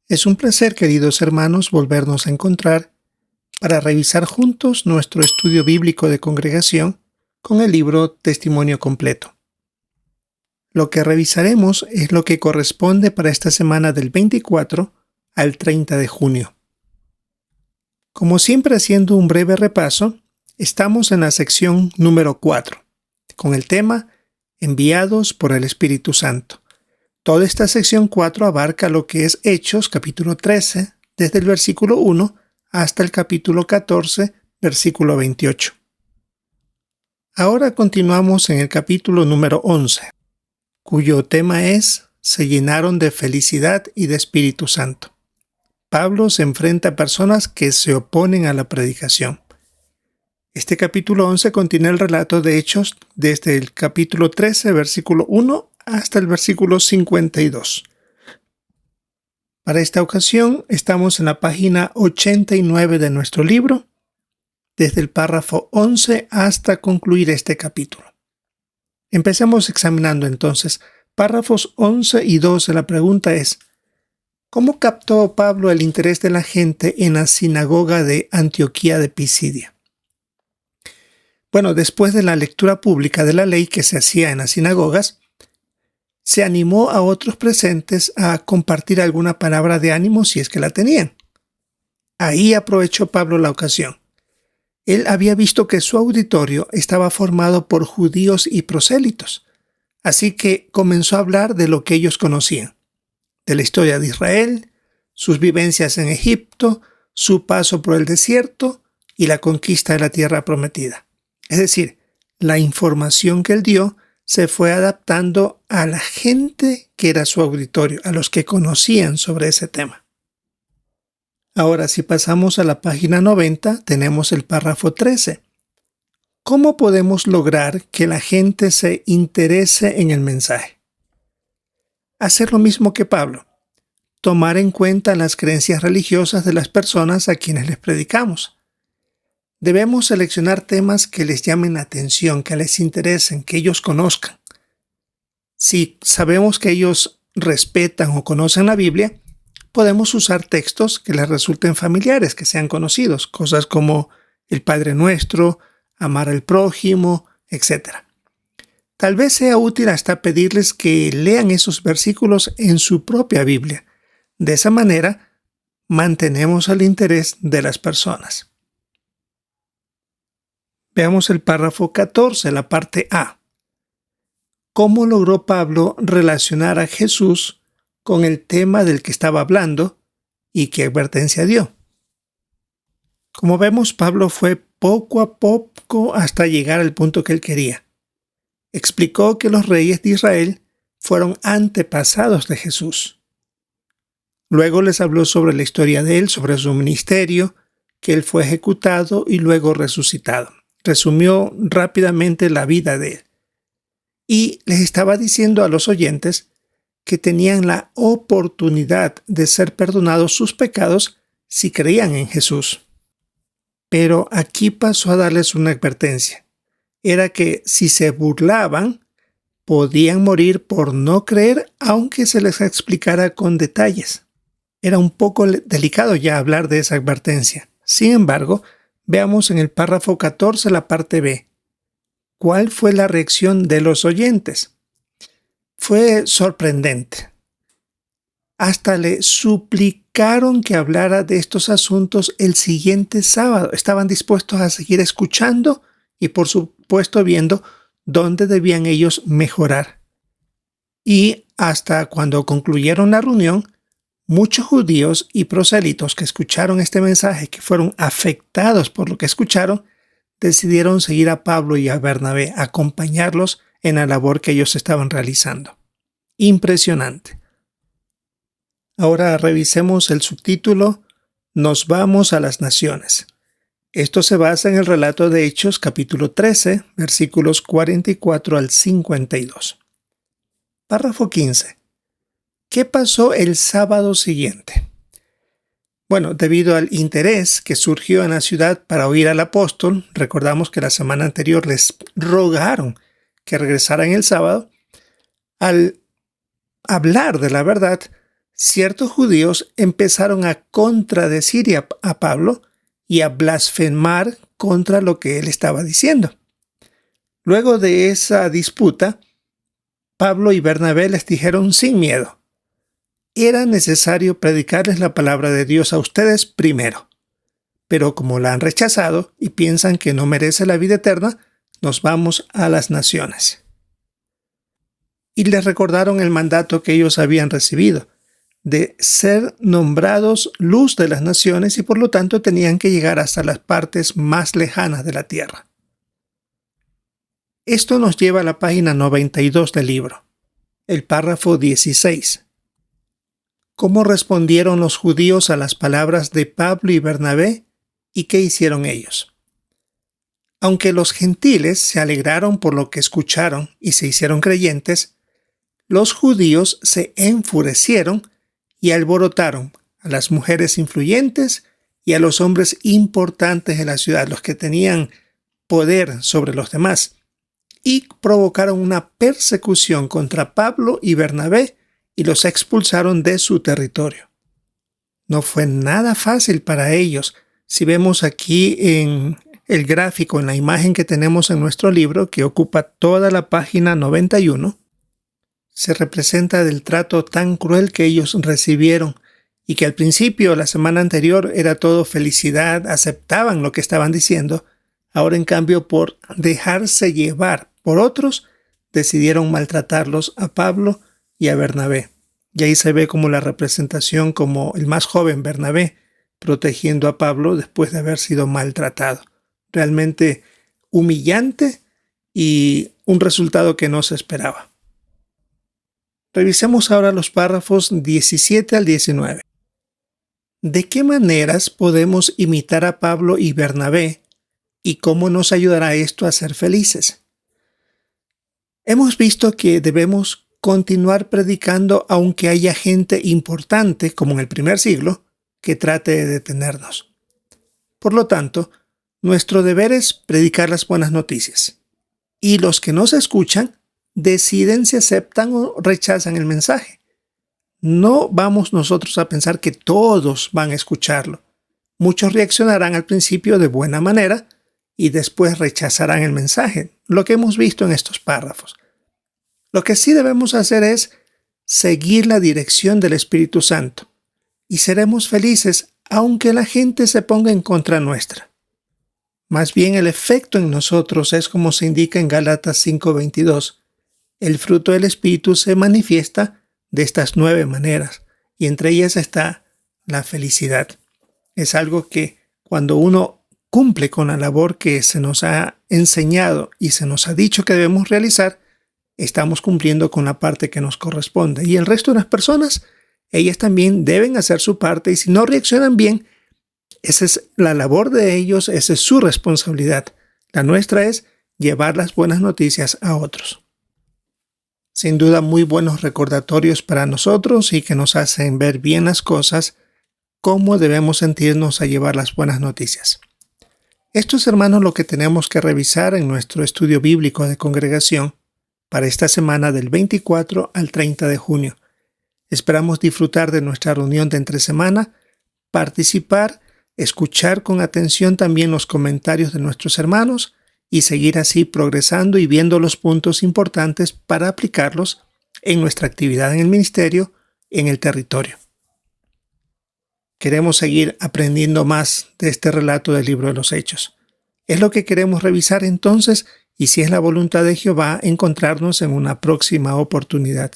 Es un placer, queridos hermanos, volvernos a encontrar para revisar juntos nuestro estudio bíblico de congregación con el libro Testimonio Completo. Lo que revisaremos es lo que corresponde para esta semana del 24 al 30 de junio. Como siempre, haciendo un breve repaso, estamos en la sección número 4, con el tema Enviados por el Espíritu Santo. Toda esta sección 4 abarca lo que es Hechos, capítulo 13, desde el versículo 1 hasta el capítulo 14, versículo 28. Ahora continuamos en el capítulo número 11, cuyo tema es Se llenaron de felicidad y de Espíritu Santo. Pablo se enfrenta a personas que se oponen a la predicación. Este capítulo 11 contiene el relato de Hechos desde el capítulo 13, versículo 1 hasta el versículo 52. Para esta ocasión estamos en la página 89 de nuestro libro, desde el párrafo 11 hasta concluir este capítulo. Empecemos examinando entonces párrafos 11 y 12. La pregunta es, ¿cómo captó Pablo el interés de la gente en la sinagoga de Antioquía de Pisidia? Bueno, después de la lectura pública de la ley que se hacía en las sinagogas, se animó a otros presentes a compartir alguna palabra de ánimo si es que la tenían. Ahí aprovechó Pablo la ocasión. Él había visto que su auditorio estaba formado por judíos y prosélitos, así que comenzó a hablar de lo que ellos conocían, de la historia de Israel, sus vivencias en Egipto, su paso por el desierto y la conquista de la tierra prometida. Es decir, la información que él dio se fue adaptando a la gente que era su auditorio, a los que conocían sobre ese tema. Ahora, si pasamos a la página 90, tenemos el párrafo 13. ¿Cómo podemos lograr que la gente se interese en el mensaje? Hacer lo mismo que Pablo, tomar en cuenta las creencias religiosas de las personas a quienes les predicamos. Debemos seleccionar temas que les llamen la atención, que les interesen, que ellos conozcan. Si sabemos que ellos respetan o conocen la Biblia, podemos usar textos que les resulten familiares, que sean conocidos, cosas como el Padre Nuestro, amar al prójimo, etc. Tal vez sea útil hasta pedirles que lean esos versículos en su propia Biblia. De esa manera, mantenemos el interés de las personas. Veamos el párrafo 14, la parte A. ¿Cómo logró Pablo relacionar a Jesús con el tema del que estaba hablando y qué advertencia dio? Como vemos, Pablo fue poco a poco hasta llegar al punto que él quería. Explicó que los reyes de Israel fueron antepasados de Jesús. Luego les habló sobre la historia de él, sobre su ministerio, que él fue ejecutado y luego resucitado. Resumió rápidamente la vida de él. Y les estaba diciendo a los oyentes que tenían la oportunidad de ser perdonados sus pecados si creían en Jesús. Pero aquí pasó a darles una advertencia. Era que si se burlaban, podían morir por no creer, aunque se les explicara con detalles. Era un poco delicado ya hablar de esa advertencia. Sin embargo, veamos en el párrafo 14 la parte B. ¿Cuál fue la reacción de los oyentes? Fue sorprendente. Hasta le suplicaron que hablara de estos asuntos el siguiente sábado. Estaban dispuestos a seguir escuchando y, por supuesto, viendo dónde debían ellos mejorar. Y hasta cuando concluyeron la reunión, muchos judíos y prosélitos que escucharon este mensaje, que fueron afectados por lo que escucharon, decidieron seguir a Pablo y a Bernabé, acompañarlos en la labor que ellos estaban realizando. Impresionante. Ahora revisemos el subtítulo Nos vamos a las naciones. Esto se basa en el relato de Hechos, capítulo 13, versículos 44 al 52. Párrafo 15. ¿Qué pasó el sábado siguiente? Bueno, debido al interés que surgió en la ciudad para oír al apóstol, recordamos que la semana anterior les rogaron que regresaran el sábado. Al hablar de la verdad, ciertos judíos empezaron a contradecir a Pablo y a blasfemar contra lo que él estaba diciendo. Luego de esa disputa, Pablo y Bernabé les dijeron sin miedo: era necesario predicarles la palabra de Dios a ustedes primero, pero como la han rechazado y piensan que no merece la vida eterna, nos vamos a las naciones. Y les recordaron el mandato que ellos habían recibido, de ser nombrados luz de las naciones, y por lo tanto tenían que llegar hasta las partes más lejanas de la tierra. Esto nos lleva a la página 92 del libro, el párrafo 16. ¿Cómo respondieron los judíos a las palabras de Pablo y Bernabé y qué hicieron ellos? Aunque los gentiles se alegraron por lo que escucharon y se hicieron creyentes, los judíos se enfurecieron y alborotaron a las mujeres influyentes y a los hombres importantes de la ciudad, los que tenían poder sobre los demás, y provocaron una persecución contra Pablo y Bernabé y los expulsaron de su territorio. No fue nada fácil para ellos. Si vemos aquí en el gráfico, en la imagen que tenemos en nuestro libro, que ocupa toda la página 91, se representa del trato tan cruel que ellos recibieron y que al principio, la semana anterior, era todo felicidad, aceptaban lo que estaban diciendo. Ahora, en cambio, por dejarse llevar por otros, decidieron maltratarlos a Pablo y a Bernabé. Y ahí se ve como la representación, como el más joven Bernabé, protegiendo a Pablo después de haber sido maltratado. Realmente humillante y un resultado que no se esperaba. Revisemos ahora los párrafos 17 al 19. ¿De qué maneras podemos imitar a Pablo y Bernabé y cómo nos ayudará esto a ser felices? Hemos visto que debemos continuar predicando aunque haya gente importante, como en el primer siglo, que trate de detenernos. Por lo tanto, nuestro deber es predicar las buenas noticias. Y los que nos escuchan deciden si aceptan o rechazan el mensaje. No vamos nosotros a pensar que todos van a escucharlo. Muchos reaccionarán al principio de buena manera y después rechazarán el mensaje, lo que hemos visto en estos párrafos. Lo que sí debemos hacer es seguir la dirección del Espíritu Santo y seremos felices aunque la gente se ponga en contra nuestra. Más bien el efecto en nosotros es como se indica en Gálatas 5:22. El fruto del Espíritu se manifiesta de estas 9 maneras y entre ellas está la felicidad. Es algo que cuando uno cumple con la labor que se nos ha enseñado y se nos ha dicho que debemos realizar, estamos cumpliendo con la parte que nos corresponde. Y el resto de las personas, ellas también deben hacer su parte y si no reaccionan bien, esa es la labor de ellos, esa es su responsabilidad. La nuestra es llevar las buenas noticias a otros. Sin duda, muy buenos recordatorios para nosotros y que nos hacen ver bien las cosas, cómo debemos sentirnos a llevar las buenas noticias. Esto es, hermanos, lo que tenemos que revisar en nuestro estudio bíblico de congregación para esta semana del 24 al 30 de junio. Esperamos disfrutar de nuestra reunión de entre semana, participar, escuchar con atención también los comentarios de nuestros hermanos y seguir así progresando y viendo los puntos importantes para aplicarlos en nuestra actividad en el ministerio, en el territorio. Queremos seguir aprendiendo más de este relato del libro de los Hechos. Es lo que queremos revisar entonces y si es la voluntad de Jehová, encontrarnos en una próxima oportunidad.